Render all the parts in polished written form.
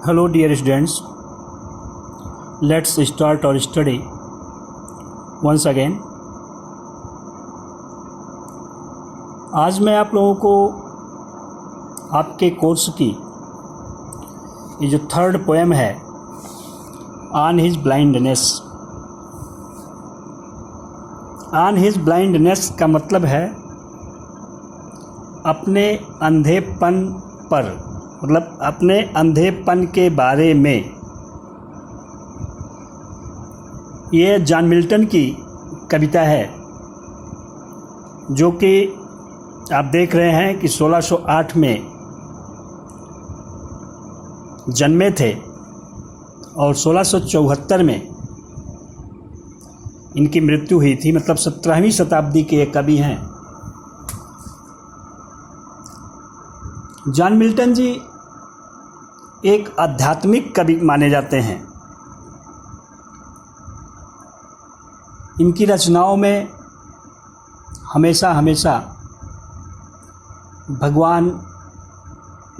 Hello dear students, let's start our study once again. आज मैं आप लोगों को आपके कोर्स की ये जो थर्ड पोएम है on his blindness. On his blindness का मतलब है अपने अंधेपन पर, मतलब अपने अंधेपन के बारे में। ये जॉन मिल्टन की कविता है जो कि आप देख रहे हैं कि 1608 में जन्मे थे और 1674 में इनकी मृत्यु हुई थी। मतलब 17वीं शताब्दी के एक कवि हैं जॉन मिल्टन जी। एक आध्यात्मिक कवि माने जाते हैं। इनकी रचनाओं में हमेशा भगवान,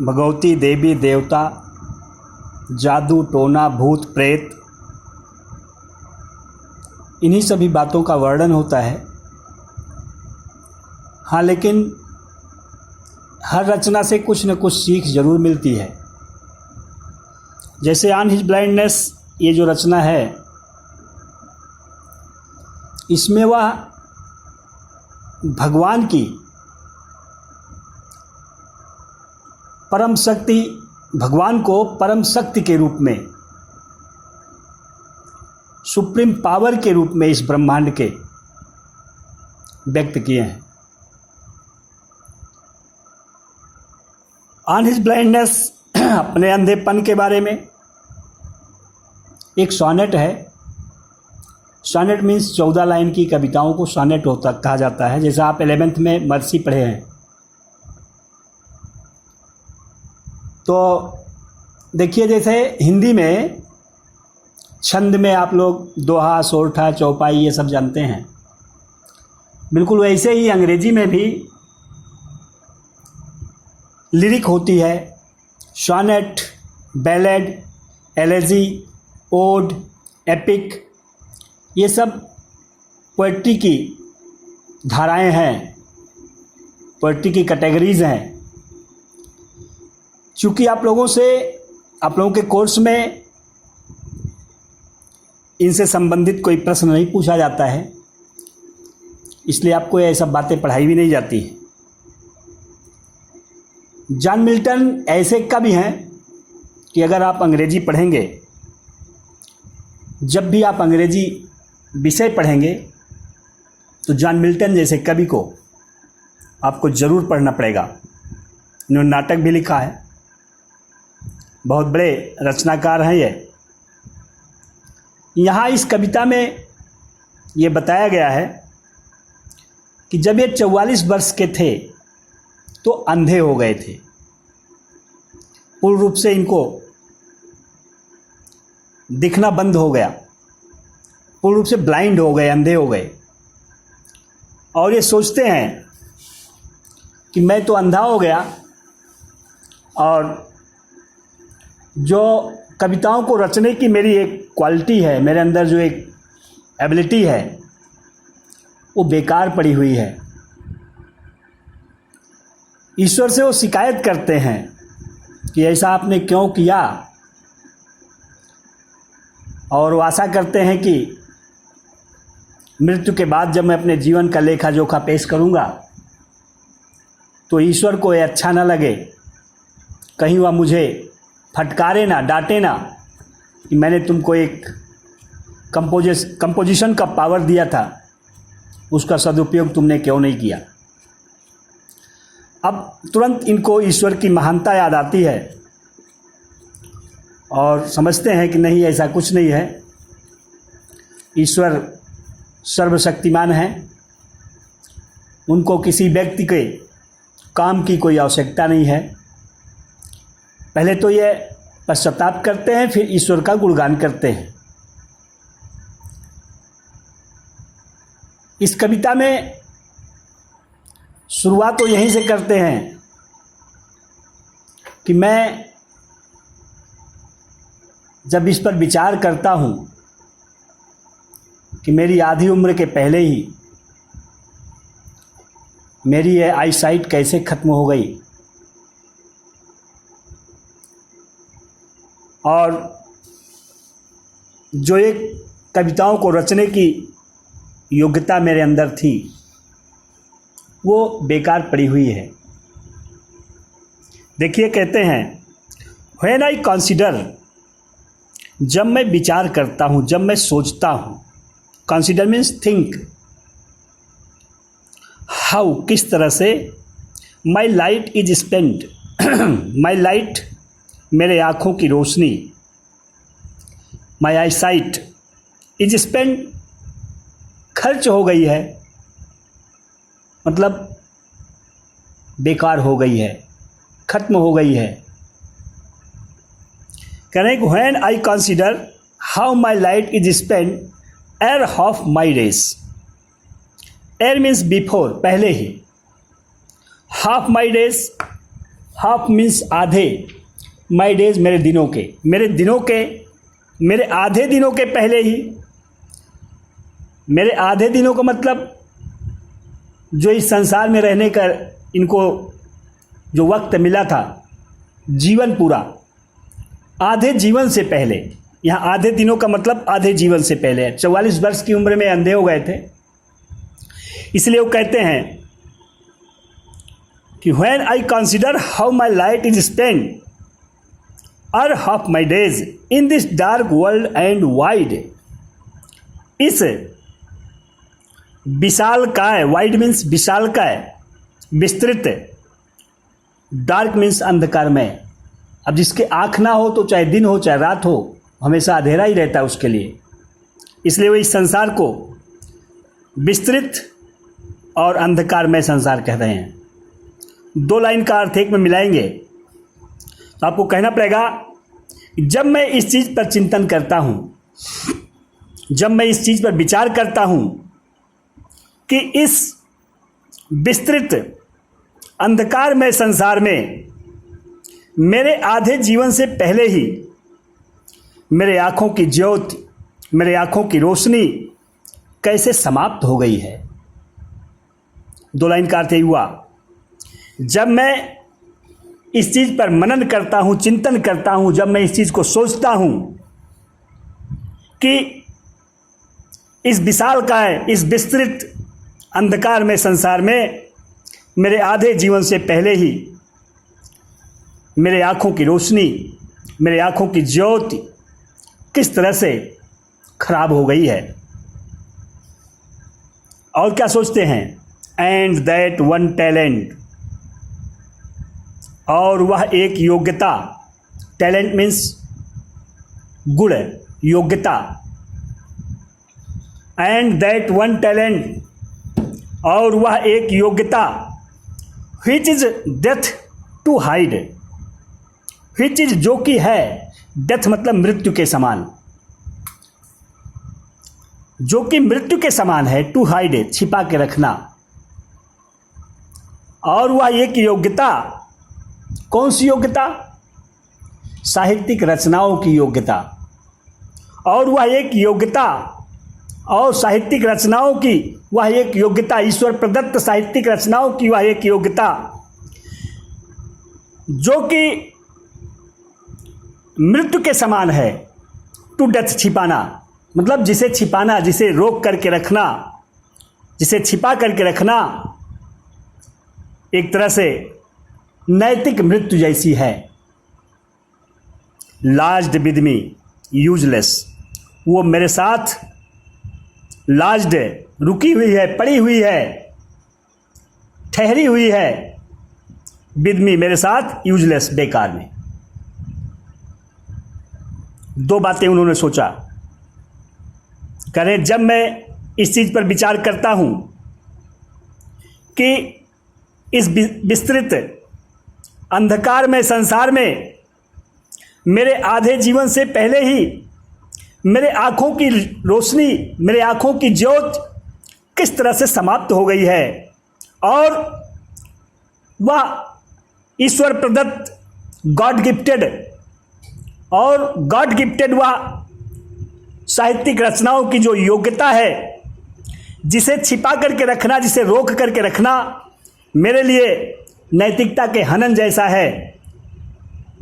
भगवती, देवी देवता, जादू टोना, भूत प्रेत, इन्हीं सभी बातों का वर्णन होता है। हाँ, लेकिन हर रचना से कुछ न कुछ सीख ज़रूर मिलती है। जैसे ऑन हिज ब्लाइंडनेस ये जो रचना है, इसमें वह भगवान की परम शक्ति, भगवान को परम शक्ति के रूप में, सुप्रीम पावर के रूप में इस ब्रह्मांड के व्यक्त किए हैं। ऑन हिज ब्लाइंडनेस अपने अंधेपन के बारे में एक सोनेट है। सोनेट मीन्स 14 लाइन की कविताओं को सोनेट कहा जाता है। जैसे आप 11th में मर्सी पढ़े हैं, तो देखिए जैसे हिंदी में छंद में आप लोग दोहा, सोरठा, चौपाई ये सब जानते हैं। बिल्कुल वैसे ही अंग्रेजी में भी लिरिक होती है। Sonnet, ballad, elegy, ode, epic, ये सब पोएट्री की धाराएं हैं, पोएट्री की कैटेगरीज हैं। चूँकि आप लोगों के कोर्स में इनसे संबंधित कोई प्रश्न नहीं पूछा जाता है, इसलिए आपको ये सब बातें पढ़ाई भी नहीं जाती हैं। जॉन मिल्टन ऐसे कवि हैं कि अगर आप अंग्रेजी पढ़ेंगे, जब भी आप अंग्रेजी विषय पढ़ेंगे तो जॉन मिल्टन जैसे कवि को आपको ज़रूर पढ़ना पड़ेगा। इन्होंने नाटक भी लिखा है, बहुत बड़े रचनाकार हैं ये। यहाँ इस कविता में ये बताया गया है कि जब ये 44 वर्ष के थे तो अंधे हो गए थे। पूर्ण रूप से इनको दिखना बंद हो गया, पूर्ण रूप से ब्लाइंड हो गए, अंधे हो गए। और ये सोचते हैं कि मैं तो अंधा हो गया और जो कविताओं को रचने की मेरी एक क्वालिटी है, मेरे अंदर जो एक एबिलिटी है, वो बेकार पड़ी हुई है। ईश्वर से वो शिकायत करते हैं कि ऐसा आपने क्यों किया, और वो आशा करते हैं कि मृत्यु के बाद जब मैं अपने जीवन का लेखा जोखा पेश करूंगा तो ईश्वर को ये अच्छा ना लगे, कहीं वह मुझे फटकारे ना, डांटे ना कि मैंने तुमको एक कंपोजिशन का पावर दिया था, उसका सदुपयोग तुमने क्यों नहीं किया। अब तुरंत इनको ईश्वर की महानता याद आती है और समझते हैं कि नहीं, ऐसा कुछ नहीं है। ईश्वर सर्वशक्तिमान है, उनको किसी व्यक्ति के काम की कोई आवश्यकता नहीं है। पहले तो ये पश्चाताप करते हैं, फिर ईश्वर का गुणगान करते हैं। इस कविता में शुरुआत तो यहीं से करते हैं कि मैं जब इस पर विचार करता हूँ कि मेरी आधी उम्र के पहले ही मेरी ये आईसाइट कैसे ख़त्म हो गई, और जो एक कविताओं को रचने की योग्यता मेरे अंदर थी वो बेकार पड़ी हुई है। देखिए, कहते हैं व्हेन आई कंसिडर, जब मैं विचार करता हूँ, जब मैं सोचता हूँ, कंसिडर मीन्स थिंक, हाउ, किस तरह से, माई light is spend, my light मेरे आँखों की रोशनी, माई आई साइट इज स्पेंड खर्च हो गई है, मतलब बेकार हो गई है, खत्म हो गई है। कह रहे हैं when I consider how my light is spend ere half my days, ere means before, पहले ही, half my days, half means आधे, माई डेज मेरे दिनों के, मेरे आधे दिनों के पहले ही, मेरे आधे दिनों का मतलब जो इस संसार में रहने का इनको जो वक्त मिला था, जीवन पूरा, आधे जीवन से पहले, यहाँ आधे दिनों का मतलब आधे जीवन से पहले, 44 वर्ष की उम्र में अंधे हो गए थे। इसलिए वो कहते हैं कि when I consider how my light is spend और half my days in this dark world and wide, इस विशालकाय, वाइड मीन्स विशालकाय, विस्तृत, डार्क मीन्स अंधकारमय। अब जिसके आँख ना हो तो चाहे दिन हो चाहे रात हो, हमेशा अंधेरा ही रहता है उसके लिए। इसलिए वो इस संसार को विस्तृत और अंधकारमय संसार कह रहे हैं। दो लाइन का अर्थ एक में मिलाएंगे तो आपको कहना पड़ेगा, जब मैं इस चीज़ पर चिंतन करता हूँ, जब मैं इस चीज़ पर विचार करता हूँ कि इस विस्तृत अंधकारमय संसार में मेरे आधे जीवन से पहले ही मेरे आँखों की ज्योति, मेरे आँखों की रोशनी कैसे समाप्त हो गई है। दो लाइन का अर्थ यही हुआ, जब मैं इस चीज़ पर मनन करता हूँ, चिंतन करता हूँ, जब मैं इस चीज़ को सोचता हूँ कि इस विशालकाय, इस विस्तृत अंधकार में संसार में मेरे आधे जीवन से पहले ही मेरे आँखों की रोशनी, मेरे आँखों की ज्योति किस तरह से खराब हो गई है। और क्या सोचते हैं, एंड दैट वन टैलेंट, और वह एक योग्यता, टैलेंट मीन्स गुण, योग्यता, एंड दैट वन टैलेंट, और वह एक योग्यता, which is death to hide, which is जो कि है, डेथ मतलब मृत्यु के समान, जो कि मृत्यु के समान है, टू हाइड छिपा के रखना, और वह एक योग्यता, कौन सी योग्यता, साहित्यिक रचनाओं की योग्यता, और वह एक योग्यता, और साहित्यिक रचनाओं की वह एक योग्यता, ईश्वर प्रदत्त साहित्यिक रचनाओं की वह एक योग्यता जो कि मृत्यु के समान है, टू डेथ छिपाना, मतलब जिसे छिपाना, जिसे रोक करके रखना, जिसे छिपा करके रखना एक तरह से नैतिक मृत्यु जैसी है। लाज्ड विद मी यूजलेस, वो मेरे साथ लाज्ड, रुकी हुई है, पड़ी हुई है, ठहरी हुई है, विद मी मेरे साथ, यूजलेस बेकार में। दो बातें उन्होंने सोचा, कह रहे जब मैं इस चीज़ पर विचार करता हूँ कि इस विस्तृत अंधकार में संसार में मेरे आधे जीवन से पहले ही मेरे आँखों की रोशनी, मेरे आँखों की ज्योत किस तरह से समाप्त हो गई है, और वह ईश्वर प्रदत्त, गॉड गिफ्टेड और गॉड गिफ्टेड वह साहित्यिक रचनाओं की जो योग्यता है, जिसे छिपा करके रखना, जिसे रोक करके रखना, मेरे लिए नैतिकता के हनन जैसा है,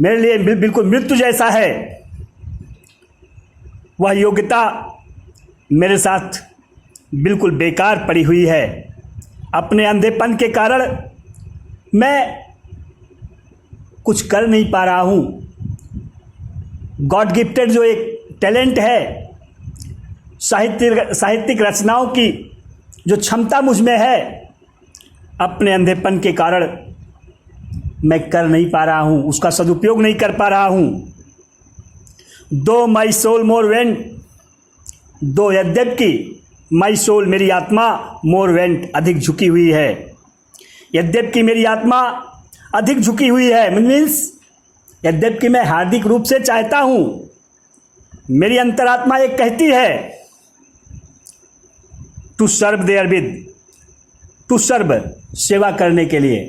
मेरे लिए बिल्कुल मृत्यु जैसा है। वह योग्यता मेरे साथ बिल्कुल बेकार पड़ी हुई है। अपने अंधेपन के कारण मैं कुछ कर नहीं पा रहा हूँ। गॉड गिफ्टेड जो एक टैलेंट है, साहित्यिक रचनाओं की जो क्षमता मुझ में है, अपने अंधेपन के कारण मैं कर नहीं पा रहा हूँ, उसका सदुपयोग नहीं कर पा रहा हूँ। दो माई सोल मोर वेंट, दो यद्यपि माई सोल मेरी आत्मा मोर वेंट अधिक झुकी हुई है, यद्यपि मेरी आत्मा अधिक झुकी हुई है, मीन्स यद्यपि मैं हार्दिक रूप से चाहता हूँ, मेरी अंतरात्मा एक कहती है to serve therewith, to serve सेवा करने के लिए,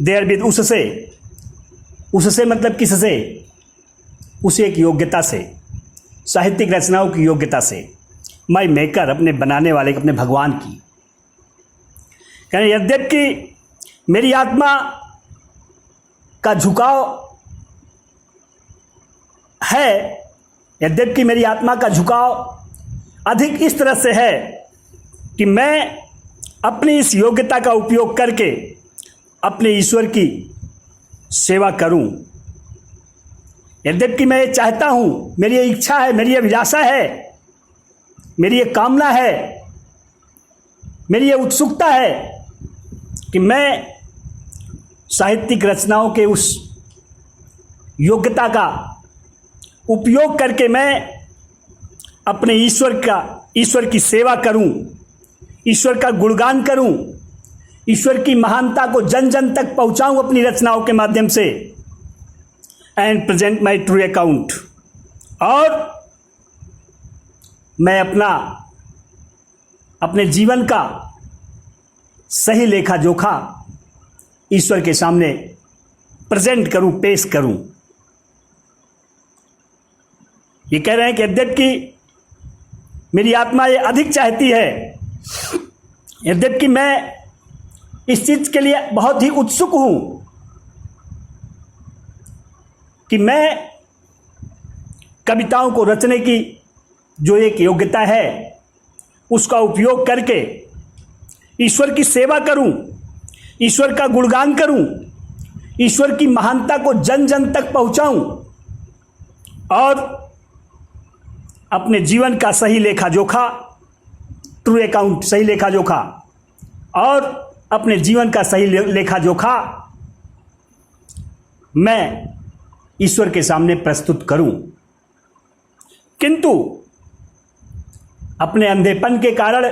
देयर विद उससे, उससे मतलब किससे, उस एक योग्यता से, साहित्यिक रचनाओं की योग्यता से, माई मेकर अपने बनाने वाले, अपने भगवान की। कहने यद्यपि मेरी आत्मा का झुकाव है, यद्यपि मेरी आत्मा का झुकाव अधिक इस तरह से है कि मैं अपनी इस योग्यता का उपयोग करके अपने ईश्वर की सेवा करूं। यद्यपि मैं ये चाहता हूं, मेरी ये इच्छा है, मेरी ये अभिलाषा है, मेरी ये कामना है, मेरी ये उत्सुकता है कि मैं साहित्यिक रचनाओं के उस योग्यता का उपयोग करके मैं अपने ईश्वर की सेवा करूं, ईश्वर का गुणगान करूं, ईश्वर की महानता को जन जन तक पहुंचाऊं अपनी रचनाओं के माध्यम से, and present my true account, और मैं अपने जीवन का सही लेखा जोखा ईश्वर के सामने प्रेजेंट करूं, पेश करूं। ये कह रहे हैं कि यद्यपि मेरी आत्मा ये अधिक चाहती है, यद्यपि मैं इस चीज के लिए बहुत ही उत्सुक हूं कि मैं कविताओं को रचने की जो एक योग्यता है, उसका उपयोग करके ईश्वर की सेवा करूं, ईश्वर का गुणगान करूं, ईश्वर की महानता को जन जन तक पहुंचाऊं, और अपने जीवन का सही लेखा जोखा, ट्रू अकाउंट, सही लेखा जोखा, और अपने जीवन का सही लेखा जोखा मैं ईश्वर के सामने प्रस्तुत करूं। किंतु अपने अंधेपन के कारण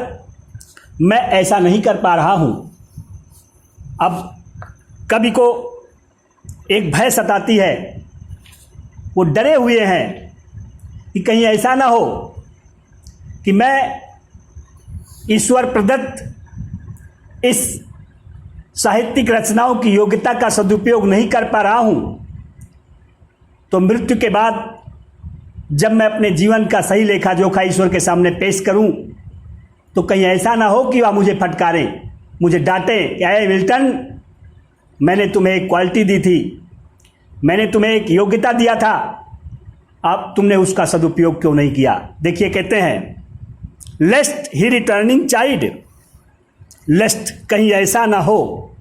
मैं ऐसा नहीं कर पा रहा हूं। अब कवि को एक भय सताती है, वो डरे हुए हैं कि कहीं ऐसा ना हो कि मैं ईश्वर प्रदत्त इस साहित्यिक रचनाओं की योग्यता का सदुपयोग नहीं कर पा रहा हूं, तो मृत्यु के बाद जब मैं अपने जीवन का सही लेखा जोखा ईश्वर के सामने पेश करूं, तो कहीं ऐसा ना हो कि वह मुझे फटकारें, मुझे डांटें कि अरे विल्टन, मैंने तुम्हें एक क्वालिटी दी थी, मैंने तुम्हें एक योग्यता दिया था, अब तुमने उसका सदुपयोग क्यों नहीं किया। देखिए कहते हैं लेस्ट ही रिटर्निंग चाइल्ड, लेस्ट कहीं ऐसा ना हो,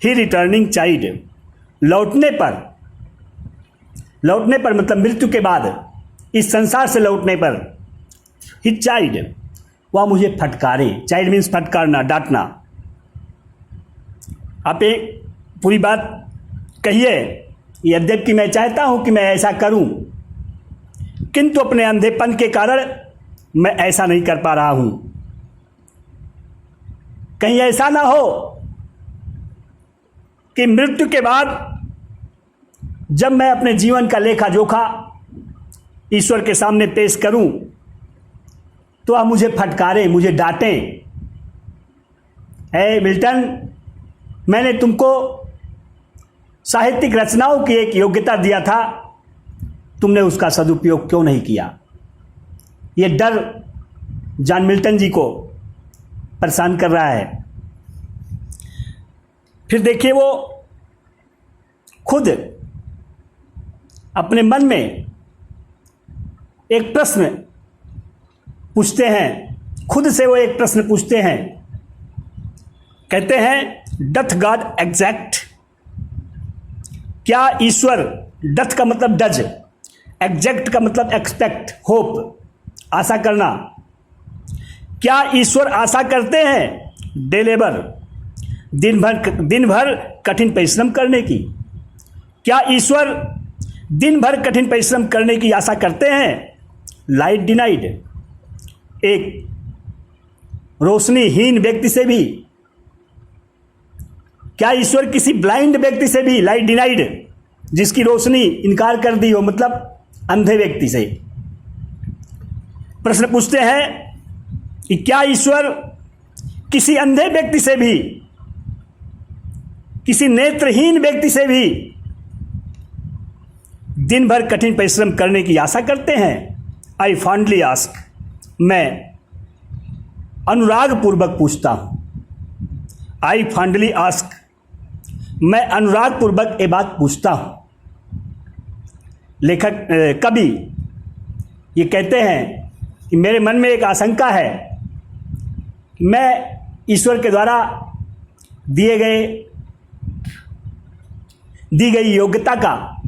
ही रिटर्निंग चाइल्ड, लौटने पर मतलब मृत्यु के बाद इस संसार से लौटने पर, ही चाइल्ड, वह मुझे फटकारे, चाइल्ड मीन्स फटकारना, डांटना। आप एक पूरी बात कहिए, यद्यपि मैं चाहता हूं कि मैं ऐसा करूं, किंतु अपने अंधेपन के कारण मैं ऐसा नहीं कर पा रहा हूं। कहीं ऐसा ना हो कि मृत्यु के बाद जब मैं अपने जीवन का लेखा जोखा ईश्वर के सामने पेश करूं, तो वह मुझे फटकारे, मुझे डांटे, हे मिल्टन, मैंने तुमको साहित्यिक रचनाओं की एक योग्यता दिया था, तुमने उसका सदुपयोग क्यों नहीं किया? ये डर जॉन मिल्टन जी को परेशान कर रहा है। फिर देखिए, वो खुद अपने मन में एक प्रश्न पूछते हैं, खुद से वो एक प्रश्न पूछते हैं। कहते हैं, डथ गॉड एग्जैक्ट? क्या ईश्वर, डथ का मतलब डज, एग्जैक्ट का मतलब एक्सपेक्ट, होप, आशा करना, क्या ईश्वर आशा करते हैं डे लेबर, दिन भर कठिन परिश्रम करने की? क्या ईश्वर दिन भर कठिन परिश्रम करने की आशा करते हैं? लाइट डिनाइड, एक रोशनीहीन व्यक्ति से भी? क्या ईश्वर किसी ब्लाइंड व्यक्ति से भी, लाइट डिनाइड, जिसकी रोशनी इनकार कर दी हो, मतलब अंधे व्यक्ति से? प्रश्न पूछते हैं कि क्या ईश्वर किसी अंधे व्यक्ति से भी, किसी नेत्रहीन व्यक्ति से भी दिन भर कठिन परिश्रम करने की आशा करते हैं? आई फॉन्डली आस्क, मैं अनुराग पूर्वक पूछता हूं। आई फॉन्डली आस्क, मैं अनुराग पूर्वक ये बात पूछता हूं। लेखक कवि ये कहते हैं कि मेरे मन में एक आशंका है कि मैं ईश्वर के द्वारा दी गई योग्यता का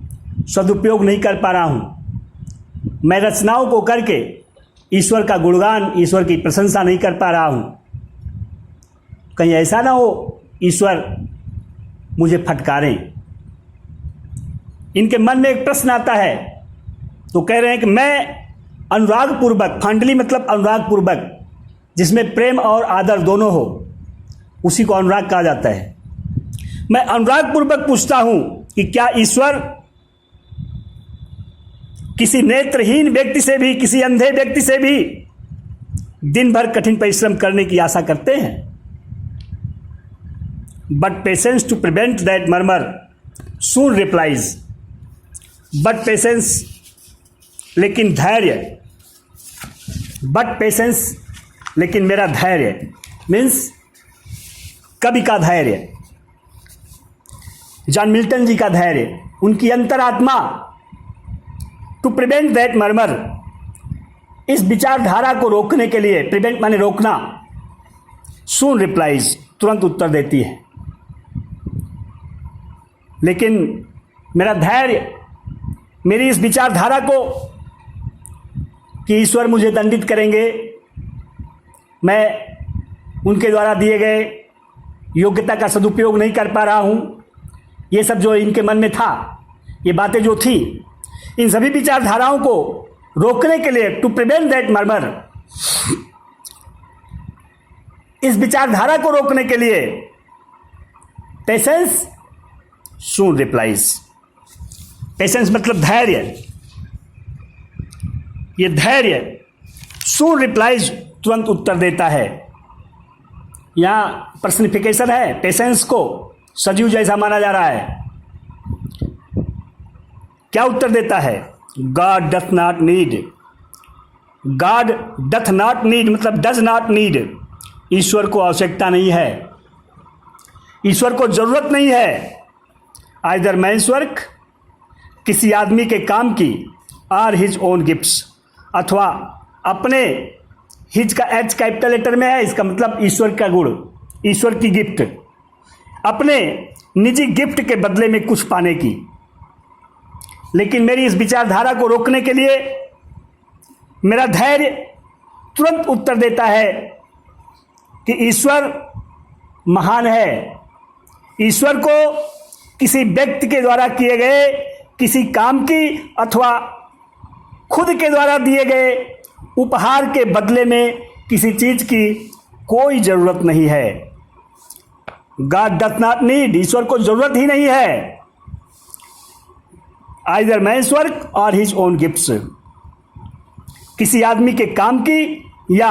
सदुपयोग नहीं कर पा रहा हूं। मैं रचनाओं को करके ईश्वर का गुणगान, ईश्वर की प्रशंसा नहीं कर पा रहा हूं। कहीं ऐसा ना हो ईश्वर मुझे फटकारें। इनके मन में एक प्रश्न आता है, तो कह रहे हैं कि मैं अनुराग पूर्वक, फॉन्डली मतलब अनुराग पूर्वक, जिसमें प्रेम और आदर दोनों हो, उसी को अनुराग कहा जाता है। मैं अनुराग पूर्वक पूछता हूं कि क्या ईश्वर किसी नेत्रहीन व्यक्ति से भी, किसी अंधे व्यक्ति से भी दिन भर कठिन परिश्रम करने की आशा करते हैं? But patience to prevent that murmur soon replies, but patience, लेकिन धैर्य, बट पेशेंस लेकिन मेरा धैर्य, मीन्स कवि का धैर्य, जॉन मिल्टन जी का धैर्य, उनकी अंतरात्मा, टू प्रिवेंट दैट मर्मर, इस विचारधारा को रोकने के लिए, प्रिवेंट माने रोकना, सून रिप्लाइज तुरंत उत्तर देती है। लेकिन मेरा धैर्य, मेरी इस विचारधारा को कि ईश्वर मुझे दंडित करेंगे, मैं उनके द्वारा दिए गए योग्यता का सदुपयोग नहीं कर पा रहा हूं, ये सब जो इनके मन में था, ये बातें जो थी, इन सभी विचारधाराओं को रोकने के लिए, टू प्रिवेंट दैट मर्मर, इस विचारधारा को रोकने के लिए, पेशेंस सून रिप्लाइज, पेशेंस मतलब धैर्य, ये धैर्य सून रिप्लाइज तुरंत उत्तर देता है। यहां पर्सनिफिकेशन है, पेशेंस को सजीव जैसा माना जा रहा है। क्या उत्तर देता है? God doth not need, God doth not need मतलब डज नॉट नीड, ईश्वर को आवश्यकता नहीं है, ईश्वर को जरूरत नहीं है आइदर मैन्स वर्क, किसी आदमी के काम की, आर हिज ओन गिफ्ट्स, अथवा अपने, हिज का एच कैपिटल लेटर में है, इसका मतलब ईश्वर का गुण, ईश्वर की गिफ्ट, अपने निजी गिफ्ट के बदले में कुछ पाने की। लेकिन मेरी इस विचारधारा को रोकने के लिए मेरा धैर्य तुरंत उत्तर देता है कि ईश्वर महान है। ईश्वर को किसी व्यक्ति के द्वारा किए गए किसी काम की अथवा खुद के द्वारा दिए गए उपहार के बदले में किसी चीज की कोई जरूरत नहीं है। गॉड डथ नॉट नीड, ईश्वर को जरूरत ही नहीं है आइदर मैन्स वर्क और हिज ओन गिफ्ट्स, किसी आदमी के काम की या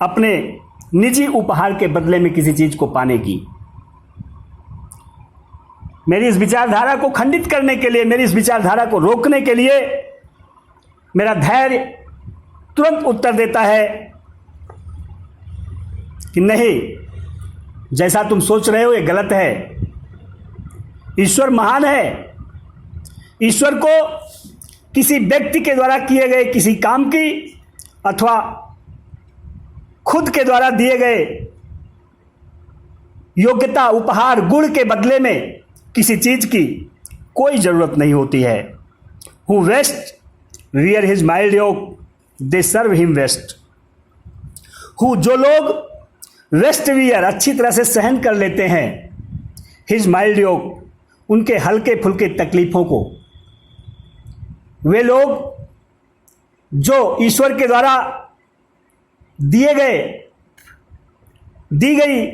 अपने निजी उपहार के बदले में किसी चीज को पाने की। मेरी इस विचारधारा को खंडित करने के लिए, मेरी इस विचारधारा को रोकने के लिए मेरा धैर्य तुरंत उत्तर देता है कि नहीं, जैसा तुम सोच रहे हो ये गलत है। ईश्वर महान है। ईश्वर को किसी व्यक्ति के द्वारा किए गए किसी काम की अथवा खुद के द्वारा दिए गए योग्यता, उपहार, गुण के बदले में किसी चीज की कोई जरूरत नहीं होती है। Who best bear his mild yoke they serve him best. Who, जो लोग वेस्ट वियर अच्छी तरह से सहन कर लेते हैं, हिज माइल्ड योक, उनके हल्के फुल्के तकलीफों को, वे लोग जो ईश्वर के द्वारा दी गई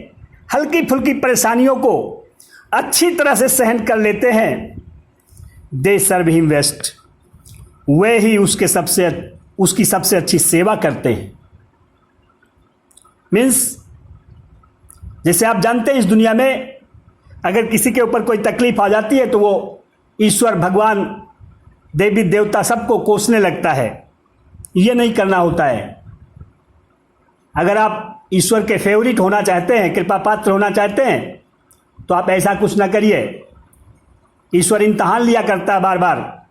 हल्की फुल्की परेशानियों को अच्छी तरह से सहन कर लेते हैं, दे सर्व हिम वेस्ट, वे ही उसकी सबसे अच्छी सेवा करते हैं। मीन्स, जैसे आप जानते हैं इस दुनिया में अगर किसी के ऊपर कोई तकलीफ आ जाती है तो वो ईश्वर, भगवान, देवी देवता सबको कोसने लगता है। ये नहीं करना होता है। अगर आप ईश्वर के फेवरेट होना चाहते हैं, कृपा पात्र होना चाहते हैं, तो आप ऐसा कुछ ना करिए। ईश्वर इम्तहान लिया करता है बार बार,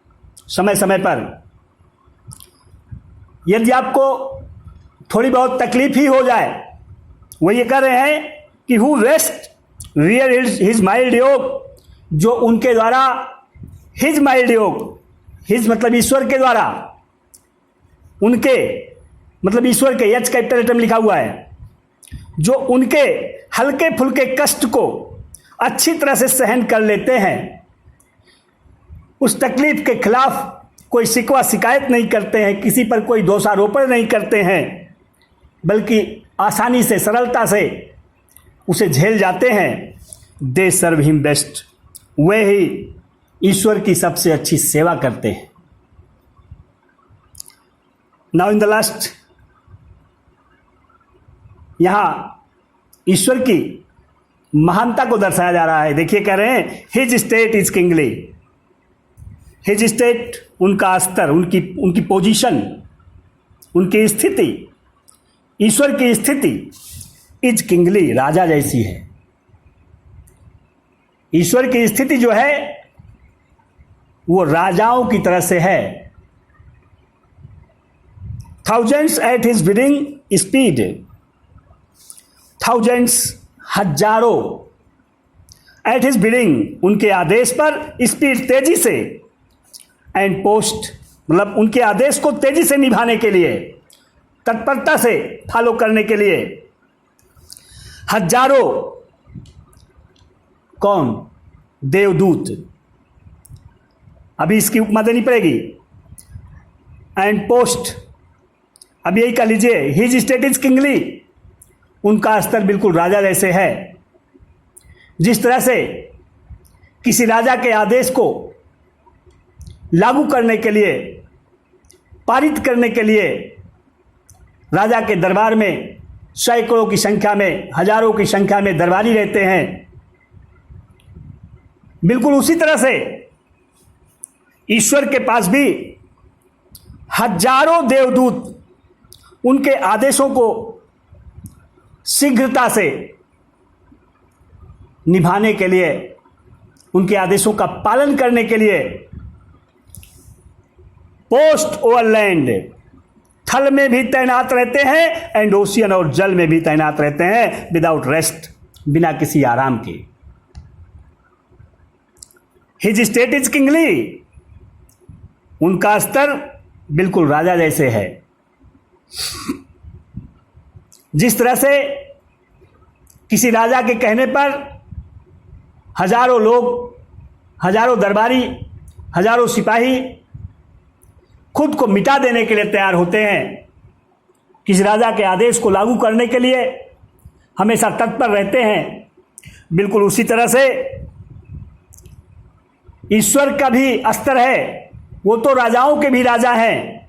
समय समय पर। यदि आपको थोड़ी बहुत तकलीफ ही हो जाए, वो ये कर रहे हैं कि who best bear his mild yoke, जो उनके द्वारा हिज माइल्ड योग, हिज मतलब ईश्वर के द्वारा, उनके मतलब ईश्वर के, एच कैपिटल लेटर में लिखा हुआ है, जो उनके हल्के फुल्के कष्ट को अच्छी तरह से सहन कर लेते हैं, उस तकलीफ के खिलाफ कोई शिकवा शिकायत नहीं करते हैं, किसी पर कोई दोषारोपण नहीं करते हैं, बल्कि आसानी से, सरलता से उसे झेल जाते हैं, दे सर्व हिम बेस्ट, वे ही ईश्वर की सबसे अच्छी सेवा करते हैं। नाउ इन द लास्ट, यहां ईश्वर की महानता को दर्शाया जा रहा है। देखिए, कह रहे हैं his state is kingly. His state, उनका स्तर, उनकी पोजीशन, उनकी स्थिति, ईश्वर की स्थिति इज किंगली, राजा जैसी है। ईश्वर की स्थिति जो है वो राजाओं की तरह से है। Thousands at his bidding speed, thousands, हजारों, एट हिज बिडिंग, उनके आदेश पर, स्पीड, तेजी से, एंड पोस्ट, मतलब उनके आदेश को तेजी से निभाने के लिए, तत्परता से फॉलो करने के लिए हजारों, कौन, देवदूत। अभी इसकी उपमा देनी पड़ेगी। एंड पोस्ट, अब यही कह लीजिए, हिज स्टेट इज किंगली, उनका स्तर बिल्कुल राजा जैसे है। जिस तरह से किसी राजा के आदेश को लागू करने के लिए, पारित करने के लिए राजा के दरबार में सैकड़ों की संख्या में, हजारों की संख्या में दरबारी रहते हैं, बिल्कुल उसी तरह से ईश्वर के पास भी हजारों देवदूत उनके आदेशों को शीघ्रता से निभाने के लिए, उनके आदेशों का पालन करने के लिए पोस्ट ओवर लैंड, थल में भी तैनात रहते हैं, एंड ओशियन, और जल में भी तैनात रहते हैं, विदाउट रेस्ट, बिना किसी आराम के। हिज स्टेट इज किंगली, उनका स्तर बिल्कुल राजा जैसे है। जिस तरह से किसी राजा के कहने पर हजारों लोग, हजारों दरबारी, हजारों सिपाही खुद को मिटा देने के लिए तैयार होते हैं, किसी राजा के आदेश को लागू करने के लिए हमेशा तत्पर रहते हैं, बिल्कुल उसी तरह से ईश्वर का भी स्तर है। वो तो राजाओं के भी राजा हैं,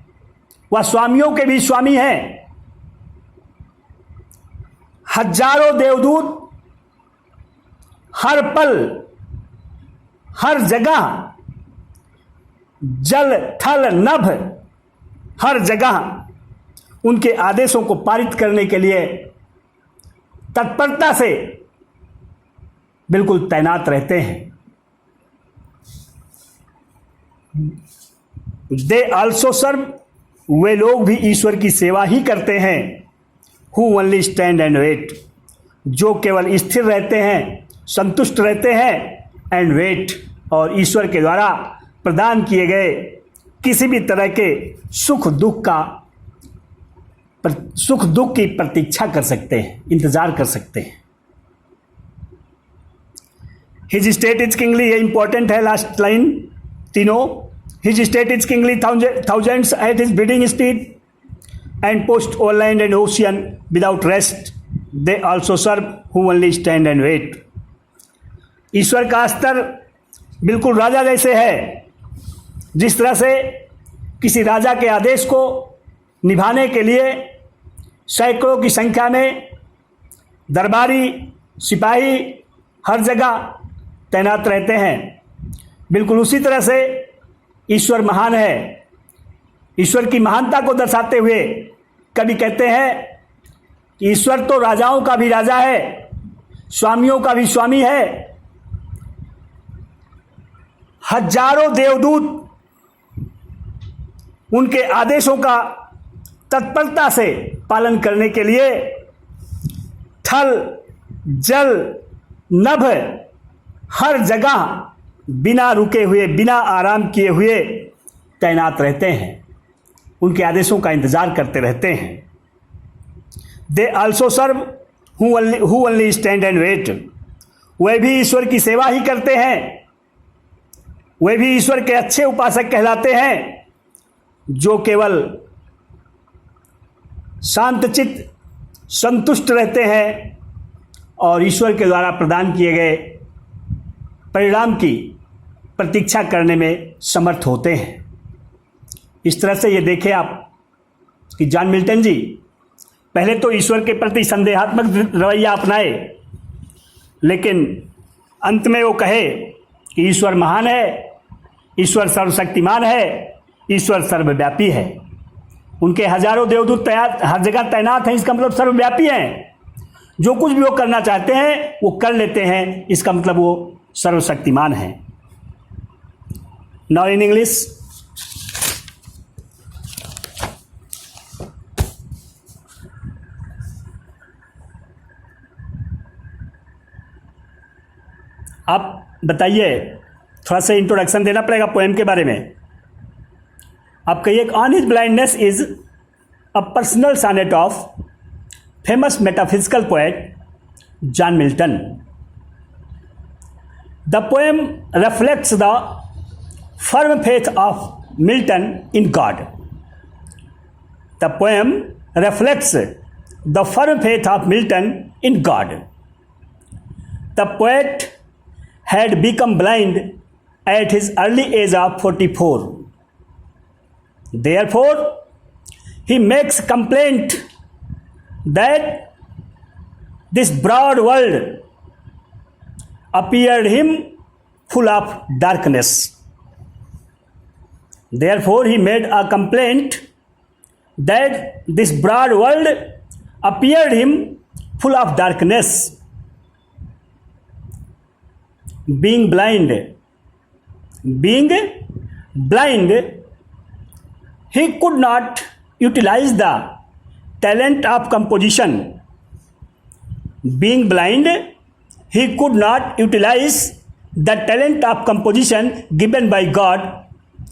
वह स्वामियों के भी स्वामी हैं। हजारों देवदूत हर पल हर जगह, जल थल नभ, हर जगह उनके आदेशों को पारित करने के लिए तत्परता से बिल्कुल तैनात रहते हैं। दे ऑल्सो सर्व, वे लोग भी ईश्वर की सेवा ही करते हैं। Who only stand and wait, जो केवल स्थिर रहते हैं, संतुष्ट रहते हैं, एंड वेट, और ईश्वर के द्वारा प्रदान किए गए किसी भी तरह के सुख दुख की प्रतीक्षा कर सकते हैं, इंतजार कर सकते हैं। हिज स्टेट इज किंगली, ये इंपॉर्टेंट है लास्ट लाइन तीनों। His state is kingly, thousands at his breeding speed and post over land and ocean without rest. They also serve who only stand and wait. ईश्वर का स्तर बिल्कुल राजा जैसे है। जिस तरह से किसी राजा के आदेश को निभाने के लिए सैकड़ों की संख्या में दरबारी सिपाही हर जगह तैनात रहते हैं, बिल्कुल उसी तरह से ईश्वर महान है। ईश्वर की महानता को दर्शाते हुए कवि कहते हैं कि ईश्वर तो राजाओं का भी राजा है, स्वामियों का भी स्वामी है। हजारों देवदूत उनके आदेशों का तत्परता से पालन करने के लिए थल जल नभ हर जगह बिना रुके हुए, बिना आराम किए हुए तैनात रहते हैं, उनके आदेशों का इंतजार करते रहते हैं। They also serve who only stand and wait, वे भी ईश्वर की सेवा ही करते हैं, वे भी ईश्वर के अच्छे उपासक कहलाते हैं, जो केवल शांतचित्त संतुष्ट रहते हैं और ईश्वर के द्वारा प्रदान किए गए परिणाम की प्रतीक्षा करने में समर्थ होते हैं। इस तरह से ये देखें आप कि जॉन मिल्टन जी पहले तो ईश्वर के प्रति संदेहात्मक रवैया अपनाए, लेकिन अंत में वो कहे कि ईश्वर महान है, ईश्वर सर्वशक्तिमान है, ईश्वर सर्वव्यापी है। उनके हजारों देवदूत हर जगह तैनात हैं, इसका मतलब सर्वव्यापी हैं। जो कुछ भी वो करना चाहते हैं वो कर लेते हैं, इसका मतलब वो सर्वशक्तिमान है। नाउ इन इंग्लिश, आप बताइए, थोड़ा सा इंट्रोडक्शन देना पड़ेगा पोएम के बारे में। आप कहिए, on his blindness is a personal sonnet of famous metaphysical poet John Milton. The poem reflects the firm faith of Milton in God. The poem reflects the firm faith of Milton in God. The poet had become blind at his early age of 44. Therefore, he makes complaint that this broad world appeared him full of darkness. Therefore, he made a complaint that this broad world appeared him full of darkness. Being blind, he could not utilize the talent of composition. Being blind, he could not utilize the talent of composition given by God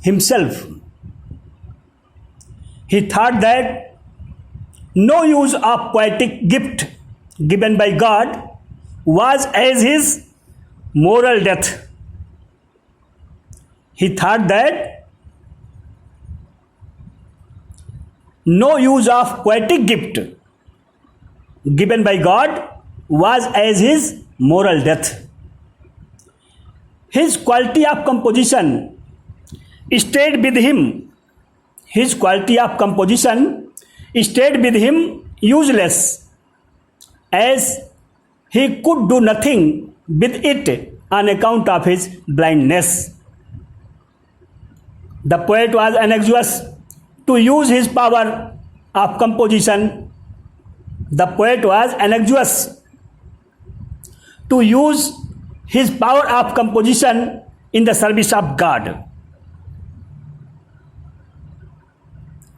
himself. He thought that no use of poetic gift given by God was as his moral death. He thought that no use of poetic gift given by God was as his moral death. His quality of composition stayed with him. His quality of composition stayed with him useless, as he could do nothing with it on account of his blindness. The poet was anxious to use his power of composition. The poet was anxious to use his power of composition in the service of God.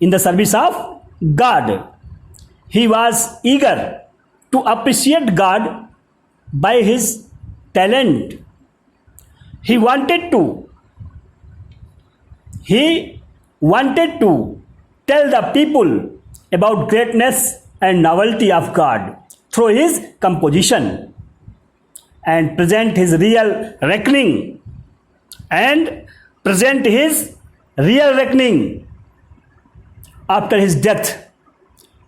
In the service of God. He was eager to appreciate God by his talent. He wanted to tell the people about greatness and novelty of God through his composition and present his real reckoning after his death,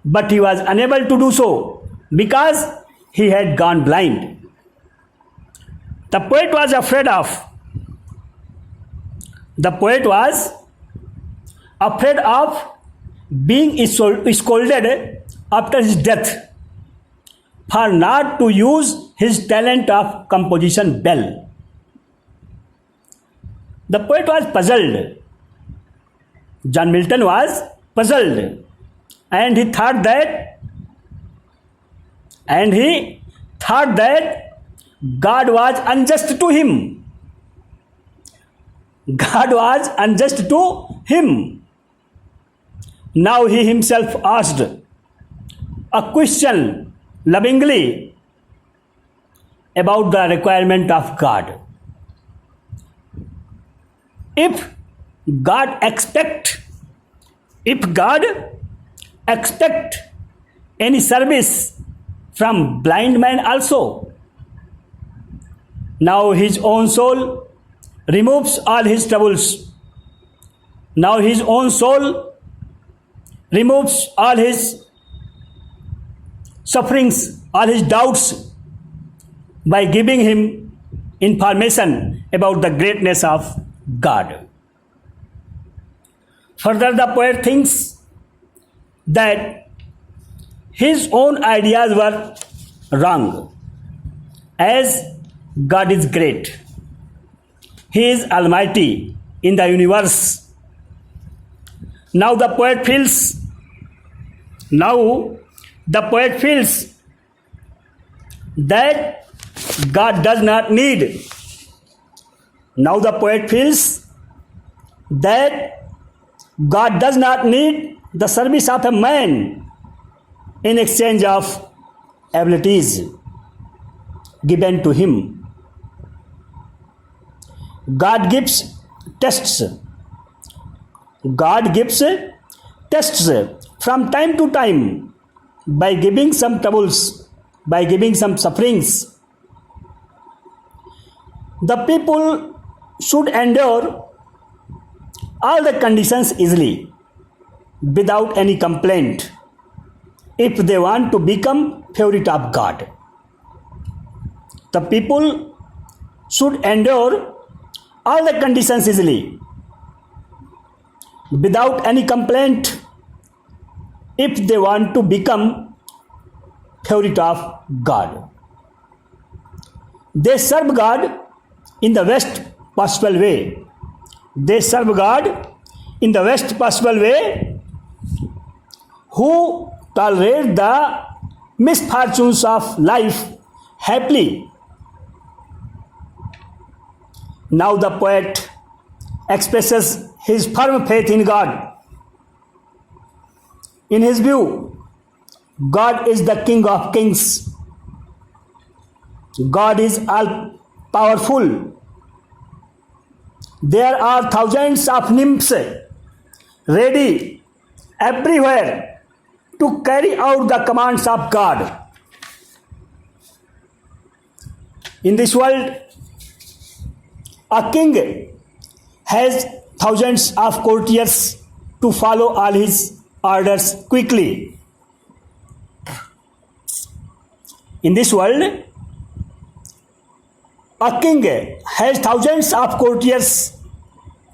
but he was unable to do so because he had gone blind. The poet was afraid of being scolded after his death for not to use his talent of composition well. The poet was puzzled. John Milton was puzzled, and he thought that God was unjust to him. God was unjust to him. Now he himself asked a question lovingly about the requirement of God. If God expect any service from blind man also, now his own soul removes all his troubles. Now his own soul removes all his sufferings, all his doubts, by giving him information about the greatness of God. Further, the poet thinks that his own ideas were wrong, as God is great. He is almighty in the universe. Now the poet feels that God does not need. Now the poet feels that God does not need the service of a man in exchange of abilities given to him. God gives tests. God gives tests from time to time by giving some troubles, by giving some sufferings. The people should endure all the conditions easily, without any complaint, if they want to become favorite of God. The people should endure all the conditions easily, without any complaint, if they want to become favorite of God. They serve God in the best possible way. They serve God in the best possible way, who tolerate the misfortunes of life happily. Now the poet expresses his firm faith in God. In his view, God is the King of Kings. God is all powerful. There are thousands of nymphs ready everywhere to carry out the commands of God. In this world, a king has thousands of courtiers to follow all his orders quickly. In this world, a king has thousands of courtiers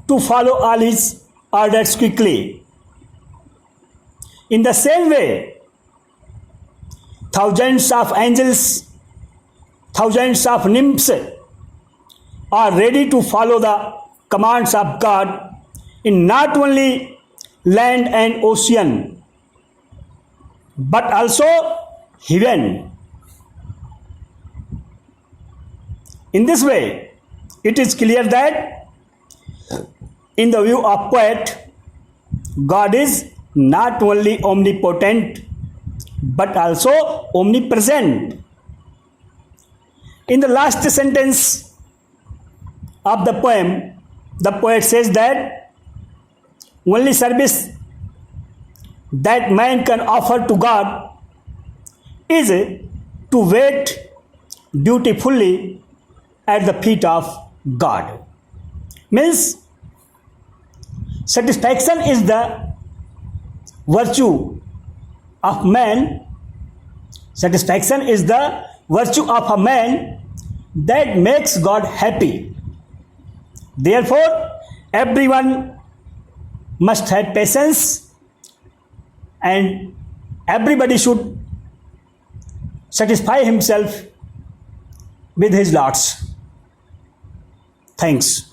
to follow all his orders quickly. In the same way, thousands of angels, thousands of nymphs are ready to follow the commands of God in not only land and ocean but also heaven. In this way, it is clear that in the view of poet, God is not only omnipotent but also omnipresent. In the last sentence of the poem, the poet says that only service that man can offer to God is to wait dutifully at the feet of God. Means satisfaction is the virtue of man. Satisfaction is the virtue of a man that makes God happy. Therefore, everyone must have patience and everybody should satisfy himself with his lots. Thanks.